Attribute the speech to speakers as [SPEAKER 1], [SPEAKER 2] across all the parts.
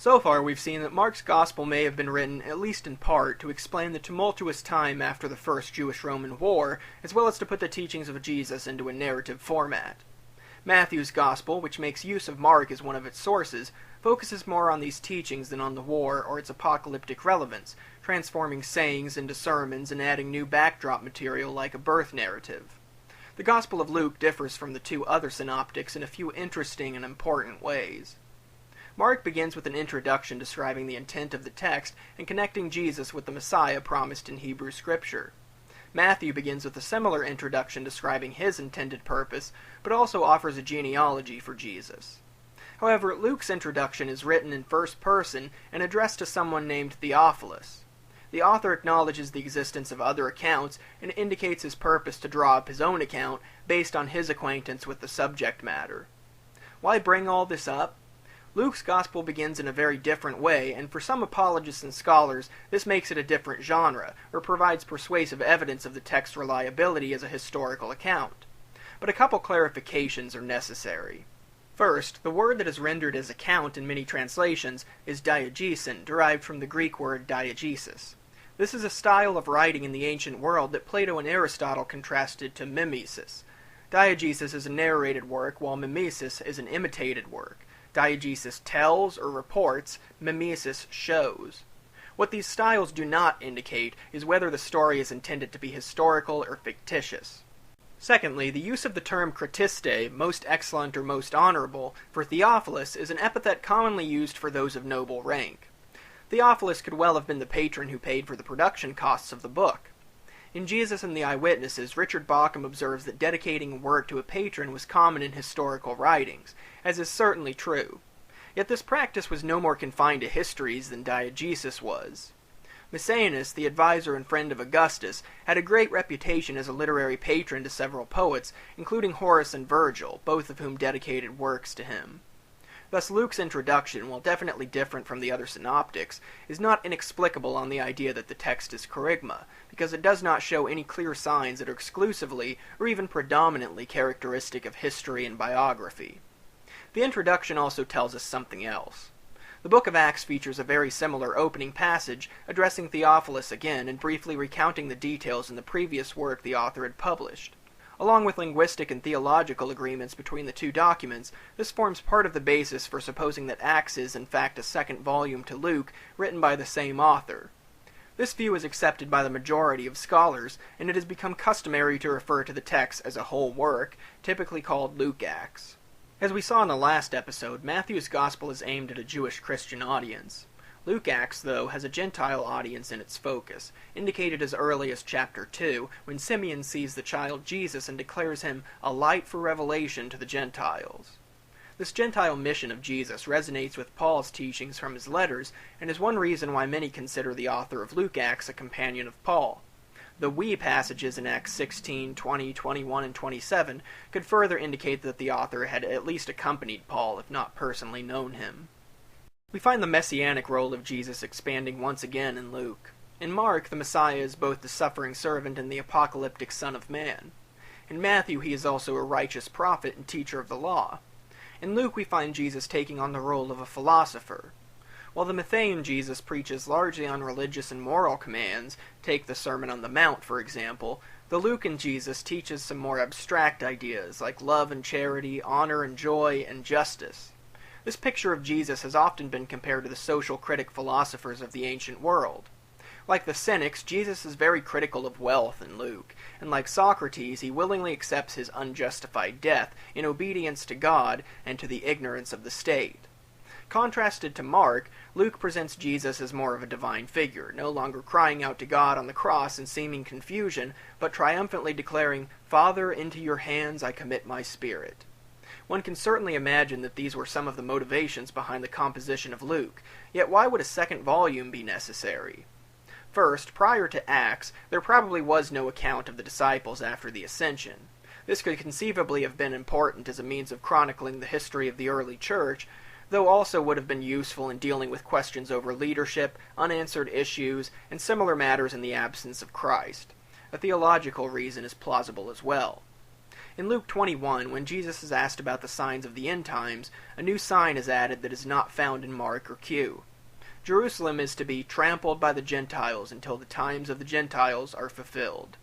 [SPEAKER 1] So far, we've seen that Mark's Gospel may have been written, at least in part, to explain the tumultuous time after the First Jewish-Roman War, as well as to put the teachings of Jesus into a narrative format. Matthew's Gospel, which makes use of Mark as one of its sources, focuses more on these teachings than on the war or its apocalyptic relevance, transforming sayings into sermons and adding new backdrop material like a birth narrative. The Gospel of Luke differs from the two other synoptics in a few interesting and important ways. Mark begins with an introduction describing the intent of the text and connecting Jesus with the Messiah promised in Hebrew Scripture. Matthew begins with a similar introduction describing his intended purpose, but also offers a genealogy for Jesus. However, Luke's introduction is written in first person and addressed to someone named Theophilus. The author acknowledges the existence of other accounts and indicates his purpose to draw up his own account based on his acquaintance with the subject matter. Why bring all this up? Luke's Gospel begins in a very different way, and for some apologists and scholars, this makes it a different genre, or provides persuasive evidence of the text's reliability as a historical account. But a couple clarifications are necessary. First, the word that is rendered as account in many translations is diegesin, derived from the Greek word diegesis. This is a style of writing in the ancient world that Plato and Aristotle contrasted to mimesis. Diegesis is a narrated work, while mimesis is an imitated work. Diegesis tells or reports, mimesis shows. What these styles do not indicate is whether the story is intended to be historical or fictitious. Secondly, the use of the term kratiste, most excellent or most honorable, for Theophilus is an epithet commonly used for those of noble rank. Theophilus could well have been the patron who paid for the production costs of the book. In Jesus and the Eyewitnesses, Richard Bauckham observes that dedicating a work to a patron was common in historical writings, as is certainly true. Yet this practice was no more confined to histories than diegesis was. Maecenas, the advisor and friend of Augustus, had a great reputation as a literary patron to several poets, including Horace and Virgil, both of whom dedicated works to him. Thus Luke's introduction, while definitely different from the other synoptics, is not inexplicable on the idea that the text is kerygma, because it does not show any clear signs that are exclusively or even predominantly characteristic of history and biography. The introduction also tells us something else. The book of Acts features a very similar opening passage addressing Theophilus again and briefly recounting the details in the previous work the author had published. Along with linguistic and theological agreements between the two documents, this forms part of the basis for supposing that Acts is in fact a second volume to Luke, written by the same author. This view is accepted by the majority of scholars, and it has become customary to refer to the text as a whole work, typically called Luke Acts. As we saw in the last episode, Matthew's Gospel is aimed at a Jewish Christian audience. Luke Acts, though, has a Gentile audience in its focus, indicated as early as chapter 2, when Simeon sees the child Jesus and declares him a light for revelation to the Gentiles. This Gentile mission of Jesus resonates with Paul's teachings from his letters, and is one reason why many consider the author of Luke Acts a companion of Paul. The we passages in Acts 16, 20, 21, and 27 could further indicate that the author had at least accompanied Paul, if not personally known him. We find the messianic role of Jesus expanding once again in Luke. In Mark, the Messiah is both the suffering servant and the apocalyptic Son of Man. In Matthew, he is also a righteous prophet and teacher of the law. In Luke, we find Jesus taking on the role of a philosopher. While the Matthean Jesus preaches largely on religious and moral commands, take the Sermon on the Mount, for example, the Lucan Jesus teaches some more abstract ideas like love and charity, honor and joy, and justice. This picture of Jesus has often been compared to the social critic philosophers of the ancient world. Like the Cynics, Jesus is very critical of wealth in Luke, and like Socrates, he willingly accepts his unjustified death in obedience to God and to the ignorance of the state. Contrasted to Mark, Luke presents Jesus as more of a divine figure, no longer crying out to God on the cross in seeming confusion, but triumphantly declaring, "Father, into your hands I commit my spirit." One can certainly imagine that these were some of the motivations behind the composition of Luke, yet why would a second volume be necessary? First, prior to Acts, there probably was no account of the disciples after the Ascension. This could conceivably have been important as a means of chronicling the history of the early church, though also would have been useful in dealing with questions over leadership, unanswered issues, and similar matters in the absence of Christ. A theological reason is plausible as well. In Luke 21, when Jesus is asked about the signs of the end times, a new sign is added that is not found in Mark or Q. Jerusalem is to be trampled by the Gentiles until the times of the Gentiles are fulfilled.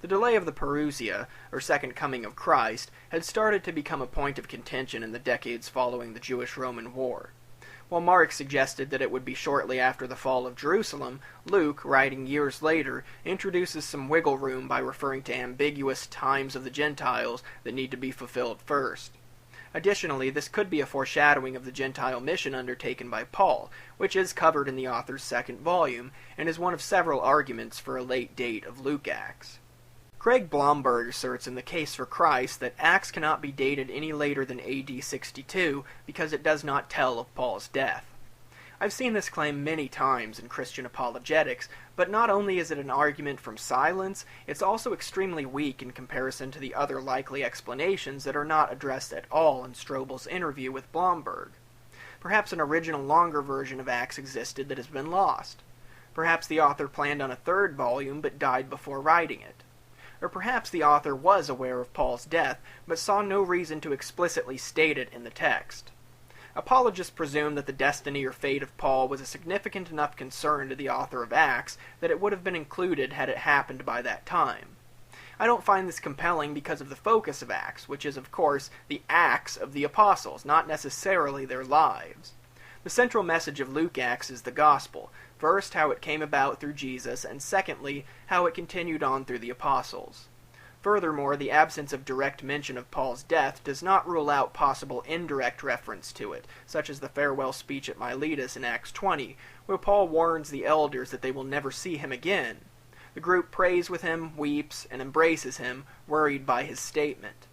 [SPEAKER 1] The delay of the parousia, or second coming of Christ, had started to become a point of contention in the decades following the Jewish-Roman War. While Mark suggested that it would be shortly after the fall of Jerusalem, Luke, writing years later, introduces some wiggle room by referring to ambiguous times of the Gentiles that need to be fulfilled first. Additionally, this could be a foreshadowing of the Gentile mission undertaken by Paul, which is covered in the author's second volume, and is one of several arguments for a late date of Luke Acts. Craig Blomberg asserts in The Case for Christ that Acts cannot be dated any later than AD 62 because it does not tell of Paul's death. I've seen this claim many times in Christian apologetics, but not only is it an argument from silence, it's also extremely weak in comparison to the other likely explanations that are not addressed at all in Strobel's interview with Blomberg. Perhaps an original longer version of Acts existed that has been lost. Perhaps the author planned on a third volume but died before writing it. Or perhaps the author was aware of Paul's death, but saw no reason to explicitly state it in the text. Apologists presume that the destiny or fate of Paul was a significant enough concern to the author of Acts that it would have been included had it happened by that time. I don't find this compelling because of the focus of Acts, which is, of course, the acts of the apostles, not necessarily their lives. The central message of Luke Acts is the gospel. First, how it came about through Jesus, and secondly, how it continued on through the apostles. Furthermore, the absence of direct mention of Paul's death does not rule out possible indirect reference to it, such as the farewell speech at Miletus in Acts 20, where Paul warns the elders that they will never see him again. The group prays with him, weeps, and embraces him, worried by his statement.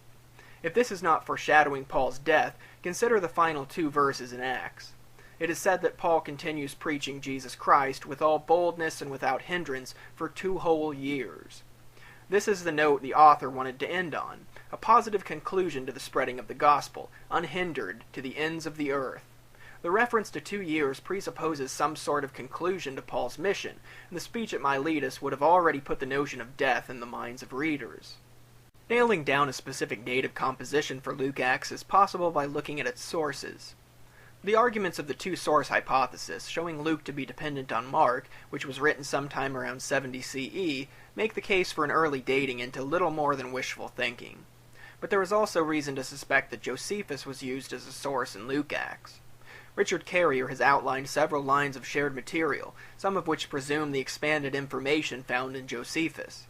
[SPEAKER 1] If this is not foreshadowing Paul's death, consider the final 2 verses in Acts. It is said that Paul continues preaching Jesus Christ with all boldness and without hindrance for 2 whole years. This is the note the author wanted to end on, a positive conclusion to the spreading of the gospel, unhindered to the ends of the earth. The reference to 2 years presupposes some sort of conclusion to Paul's mission, and the speech at Miletus would have already put the notion of death in the minds of readers. Nailing down a specific date of composition for Luke Acts is possible by looking at its sources. The arguments of the 2-source hypothesis, showing Luke to be dependent on Mark, which was written sometime around 70 CE, make the case for an early dating into little more than wishful thinking. But there is also reason to suspect that Josephus was used as a source in Luke Acts. Richard Carrier has outlined several lines of shared material, some of which presume the expanded information found in Josephus.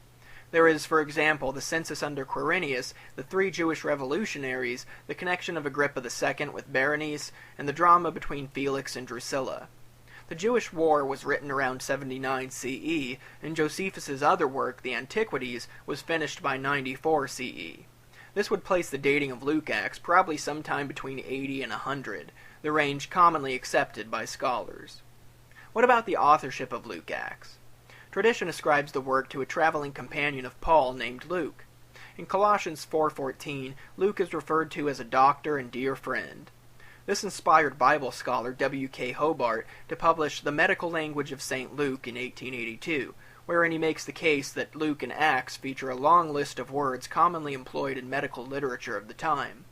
[SPEAKER 1] There is, for example, the census under Quirinius, the 3 Jewish revolutionaries, the connection of Agrippa II with Berenice, and the drama between Felix and Drusilla. The Jewish War was written around 79 CE, and Josephus's other work, the Antiquities, was finished by 94 CE. This would place the dating of Luke Acts probably sometime between 80 and 100, the range commonly accepted by scholars. What about the authorship of Luke Acts? Tradition ascribes the work to a traveling companion of Paul named Luke. In Colossians 4:14, Luke is referred to as a doctor and dear friend. This inspired Bible scholar W.K. Hobart to publish The Medical Language of St. Luke in 1882, wherein he makes the case that Luke and Acts feature a long list of words commonly employed in medical literature of the time.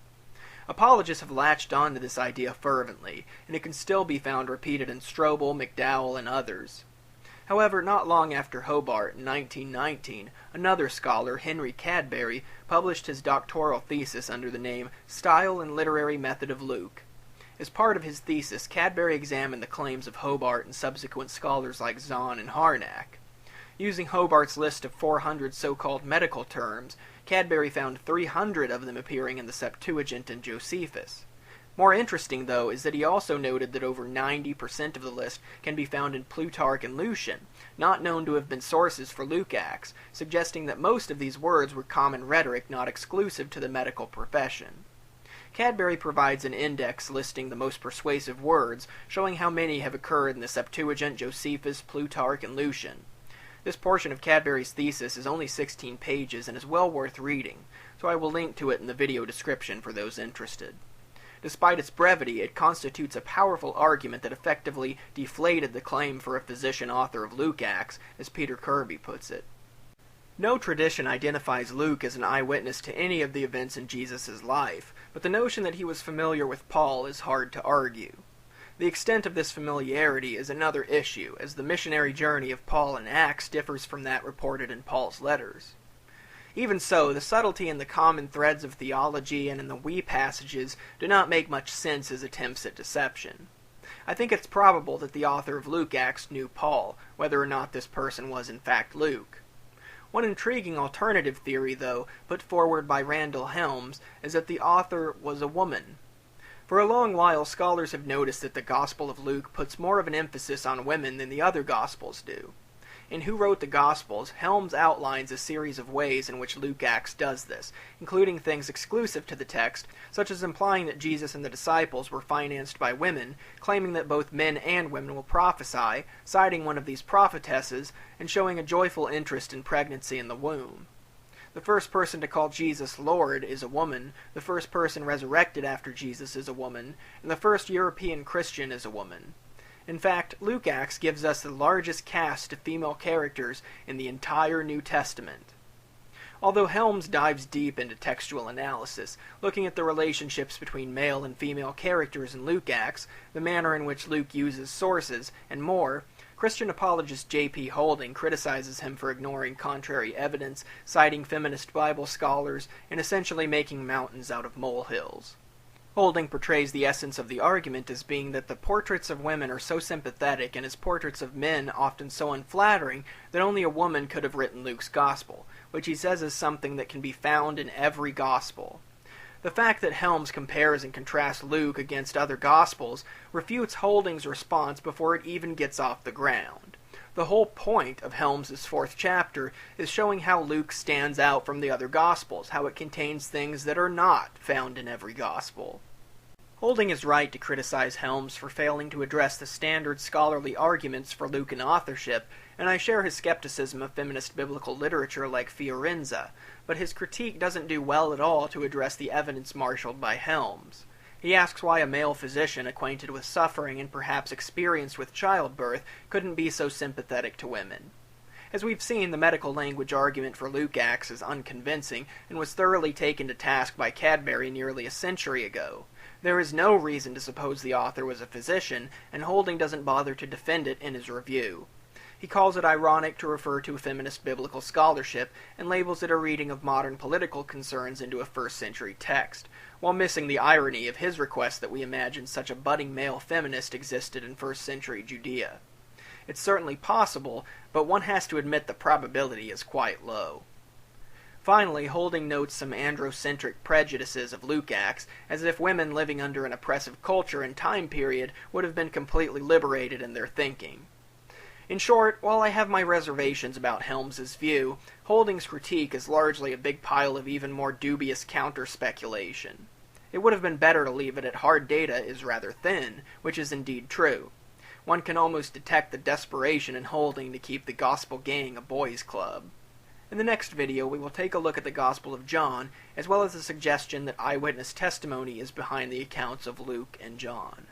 [SPEAKER 1] Apologists have latched on to this idea fervently, and it can still be found repeated in Strobel, McDowell, and others. However, not long after Hobart, in 1919, another scholar, Henry Cadbury, published his doctoral thesis under the name Style and Literary Method of Luke. As part of his thesis, Cadbury examined the claims of Hobart and subsequent scholars like Zahn and Harnack. Using Hobart's list of 400 so-called medical terms, Cadbury found 300 of them appearing in the Septuagint and Josephus. More interesting, though, is that he also noted that over 90% of the list can be found in Plutarch and Lucian, not known to have been sources for Luke Acts, suggesting that most of these words were common rhetoric not exclusive to the medical profession. Cadbury provides an index listing the most persuasive words, showing how many have occurred in the Septuagint, Josephus, Plutarch, and Lucian. This portion of Cadbury's thesis is only 16 pages and is well worth reading, so I will link to it in the video description for those interested. Despite its brevity, it constitutes a powerful argument that effectively deflated the claim for a physician author of Luke Acts, as Peter Kirby puts it. No tradition identifies Luke as an eyewitness to any of the events in Jesus' life, but the notion that he was familiar with Paul is hard to argue. The extent of this familiarity is another issue, as the missionary journey of Paul in Acts differs from that reported in Paul's letters. Even so, the subtlety in the common threads of theology and in the we passages do not make much sense as attempts at deception. I think it's probable that the author of Luke Acts knew Paul, whether or not this person was in fact Luke. One intriguing alternative theory, though, put forward by Randall Helms, is that the author was a woman. For a long while, scholars have noticed that the Gospel of Luke puts more of an emphasis on women than the other Gospels do. In Who Wrote the Gospels, Helms outlines a series of ways in which Luke Acts does this, including things exclusive to the text, such as implying that Jesus and the disciples were financed by women, claiming that both men and women will prophesy, citing one of these prophetesses, and showing a joyful interest in pregnancy in the womb. The first person to call Jesus Lord is a woman, the first person resurrected after Jesus is a woman, and the first European Christian is a woman. In fact, Luke Acts gives us the largest cast of female characters in the entire New Testament. Although Helms dives deep into textual analysis, looking at the relationships between male and female characters in Luke Acts, the manner in which Luke uses sources, and more, Christian apologist J.P. Holding criticizes him for ignoring contrary evidence, citing feminist Bible scholars, and essentially making mountains out of molehills. Holding portrays the essence of the argument as being that the portraits of women are so sympathetic and his portraits of men often so unflattering that only a woman could have written Luke's Gospel, which he says is something that can be found in every Gospel. The fact that Helms compares and contrasts Luke against other Gospels refutes Holding's response before it even gets off the ground. The whole point of Helms's 4th chapter is showing how Luke stands out from the other Gospels, how it contains things that are not found in every Gospel. Holding is right to criticize Helms for failing to address the standard scholarly arguments for Luke and authorship, and I share his skepticism of feminist biblical literature like Fiorenza, but his critique doesn't do well at all to address the evidence marshaled by Helms. He asks why a male physician acquainted with suffering and perhaps experienced with childbirth couldn't be so sympathetic to women. As we've seen, the medical language argument for Luke Acts is unconvincing and was thoroughly taken to task by Cadbury nearly a century ago. There is no reason to suppose the author was a physician, and Holding doesn't bother to defend it in his review. He calls it ironic to refer to feminist biblical scholarship, and labels it a reading of modern political concerns into a first-century text, while missing the irony of his request that we imagine such a budding male feminist existed in first-century Judea. It's certainly possible, but one has to admit the probability is quite low. Finally, Holding notes some androcentric prejudices of Luke Acts, as if women living under an oppressive culture and time period would have been completely liberated in their thinking. In short, while I have my reservations about Helms's view, Holding's critique is largely a big pile of even more dubious counter-speculation. It would have been better to leave it at hard data is rather thin, which is indeed true. One can almost detect the desperation in Holding to keep the Gospel Gang a boys' club. In the next video, we will take a look at the Gospel of John, as well as the suggestion that eyewitness testimony is behind the accounts of Luke and John.